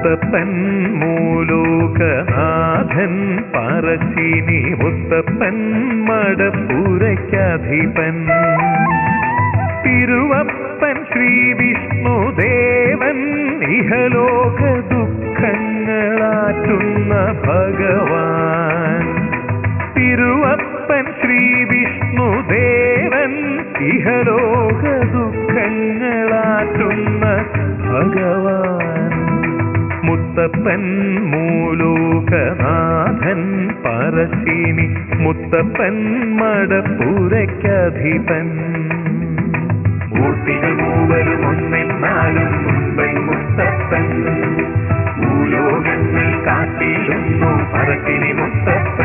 മുത്തപ്പൻ മൂലോകനാഥൻ പറശ്ശിനി മുത്തപ്പൻ മടപ്പുരയ്ക്കധിപൻ തിരുവപ്പൻ ശ്രീ വിഷ്ണുദേവൻ ഇഹലോക ദുഃഖങ്ങളാറ്റുന്ന ഭഗവാൻ തിരുവപ്പൻ ശ്രീ വിഷ്ണുദേവൻ ഇഹലോക ദുഃഖങ്ങളാറ്റുന്ന ഭഗവാൻ മുത്തപ്പൻ മൂലോകനാഥൻ പറശ്ശിനി മുത്തപ്പൻ മടപ്പുരയ്ക്കധിപൻ മൂർത്തികൾ മൂവരും ഒന്നെന്നാലും മുൻപൻ മുത്തപ്പൻ ഭൂലോകങ്ങൾ കാട്ടിടുന്നു പറശ്ശിനി മുത്തപ്പൻ